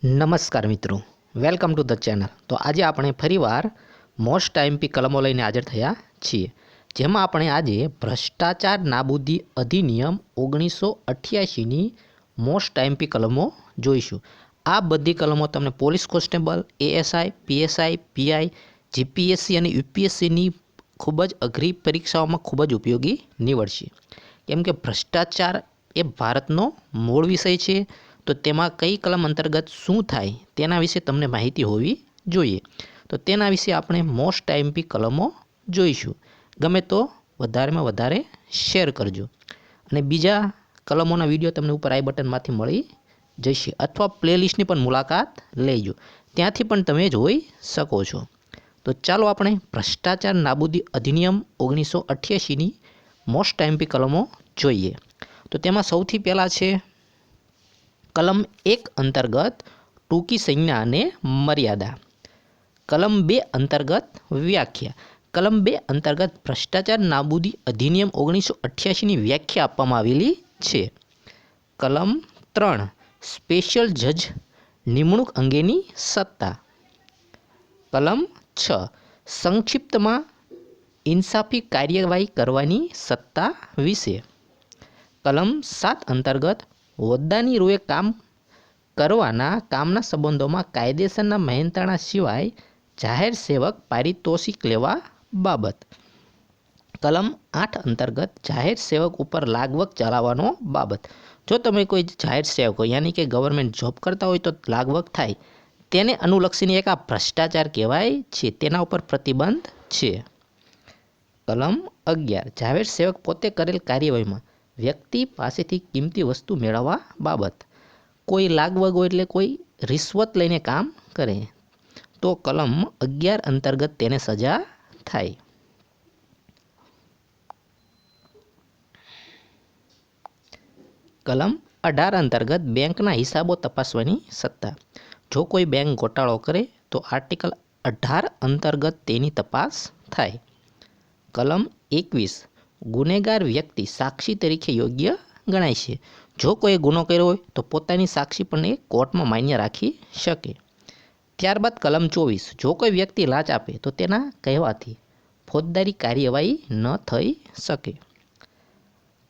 નમસ્કાર મિત્રો, welcome to the channel. તો આજે આપણે ફરીવાર મોસ્ટ આઈએમપી કલમો લઈને હાજર થયા છીએ, જેમાં આપણે આજે ભ્રષ્ટાચાર નાબૂદી અધિનિયમ 1988ની મોસ્ટ આઈએમપી કલમો જોઈશું। આ બધી કલમો તમને police constable, ASI, PSI, PI, GPSC અને યુપીએસસીની ખૂબ જ અઘરી પરીક્ષાઓમાં ખૂબ જ ઉપયોગી નીવડશે, કેમ કે ભ્રષ્ટાચાર એ ભારતનો મૂળ વિષય છે। તો તેમાં કઈ કલમ અંતર્ગત શું થાય તેના વિશે તમને માહિતી હોવી જોઈએ। તો તેના વિશે આપણે મોસ્ટ આઈએમપી કલમો જોઈશું। ગમે તો વધારેમાં વધારે શેર કરજો, અને બીજા કલમોના વિડીયો તમને ઉપર આઈ બટનમાંથી મળી જશે, અથવા પ્લેલિસ્ટની પણ મુલાકાત લેજો, ત્યાંથી પણ તમે જોઈ શકો છો। તો ચાલો આપણે ભ્રષ્ટાચાર નાબૂદી અધિનિયમ 1988ની મોસ્ટ આઈએમપી કલમો જોઈએ। તો તેમાં સૌથી પહેલાં છે કલમ 1 અંતર્ગત ટૂંકી સંજ્ઞા અને મર્યાદા। કલમ 2 અંતર્ગત વ્યાખ્યા। કલમ 2 અંતર્ગત ભ્રષ્ટાચાર નાબૂદી અધિનિયમ 1988ની વ્યાખ્યા આપવામાં આવેલી છે। કલમ 3 સ્પેશિયલ જજ નિમણૂક અંગેની સત્તા। કલમ 6 સંક્ષિપ્તમાં ઇન્સાફી કાર્યવાહી કરવાની સત્તા વિશે। કલમ 7 અંતર્ગત હોદ્દાની રૂએ કામ કરવાના કામના સંબંધોમાં કાયદેસરના મહેનતાણા સિવાય જાહેર સેવક પારિતોષિક લેવા બાબત। કલમ 8 અંતર્ગત જાહેર સેવક ઉપર લાગવક ચલાવવાનો બાબત। જો તમે કોઈ જાહેર સેવક હોય, યાની કે ગવર્મેન્ટ જોબ કરતા હોય, તો લાગવક થાય તેને અનુલક્ષીને એક આ ભ્રષ્ટાચાર કહેવાય છે, તેના ઉપર પ્રતિબંધ છે। કલમ 11 જાહેર સેવક પોતે કરેલ કાર્યવાહીમાં વ્યક્તિ પાસેથી કિંમતી વસ્તુ મેળવવા બાબત। કોઈ લાગવગ હોય એટલે કોઈ રિશ્વત લઈને કામ કરે તો કલમ 11 અંતર્ગત તેને સજા થાય। કલમ 18 અંતર્ગત બેંકના હિસાબો તપાસવાની સત્તા। જો કોઈ બેંક ગોટાળો કરે તો આર્ટિકલ 18 અંતર્ગત તેની તપાસ થાય। કલમ 21 ગુનેગાર વ્યક્તિ સાક્ષી તરીકે યોગ્ય ગણાય છે। જો કોઈ ગુનો કર્યો હોય તો પોતાની સાક્ષી પણ એ કોર્ટમાં માન્ય રાખી શકે। ત્યારબાદ કલમ 24 જો કોઈ વ્યક્તિ લાંચ આપે તો તેના કહેવાથી ફોજદારી કાર્યવાહી ન થઈ શકે।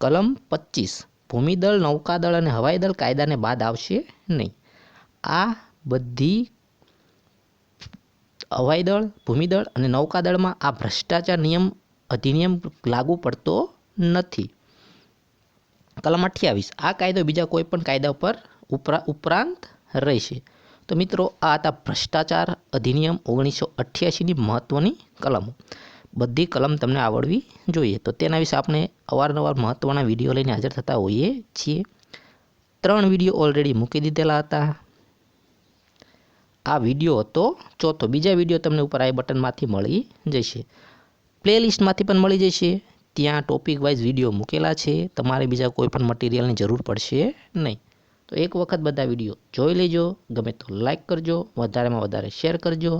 કલમ 25 ભૂમિદળ, નૌકાદળ અને હવાઈદળ કાયદાને બાદ આવશે નહીં। આ બધી હવાઈદળ, ભૂમિદળ અને નૌકાદળમાં આ ભ્રષ્ટાચાર અધિનિયમ લાગુ પડતો નથી। કલમ 28 આ કાયદો બીજા કોઈ પણ કાયદા પર ઉપરાંત રહેશે। તો મિત્રો, આ હતા ભ્રષ્ટાચાર અધિનિયમ 1988ની મહત્ત્વની કલમો। બધી કલમ તમને આવડવી જોઈએ, તો તેના વિશે આપણે અવારનવાર મહત્ત્વના વિડીયો લઈને હાજર થતા હોઈએ છીએ। 3 વિડીયો ઓલરેડી મૂકી દીધેલા હતા। આ વિડીયો હતો ચોથો। બીજા વિડીયો તમને ઉપર આઈ બટનમાંથી મળી જશે, પ્લેલિસ્ટમાંથી પણ મળી જશે, ત્યાં ટોપિક વાઇઝ વિડીયો મૂકેલા છે। તમારે બીજા કોઈ પણ મટીરિયલની જરૂર પડશે નહીં। તો એક વખત બધા વિડીયો જોઈ લેજો, ગમે તો લાઇક કરજો, વધારેમાં વધારે શેર કરજો,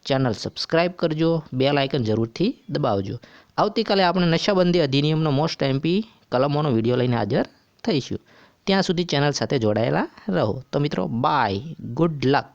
ચેનલ સબસ્ક્રાઈબ કરજો, બેલ આઇકન જરૂરથી દબાવજો। આવતીકાલે આપણે નશાબંધી અધિનિયમનો મોસ્ટ આઈએમપી કલમોનો વિડીયો લઈને હાજર થઈશું। ત્યાં સુધી ચેનલ સાથે જોડાયેલા રહો। તો મિત્રો, બાય, ગુડ લક।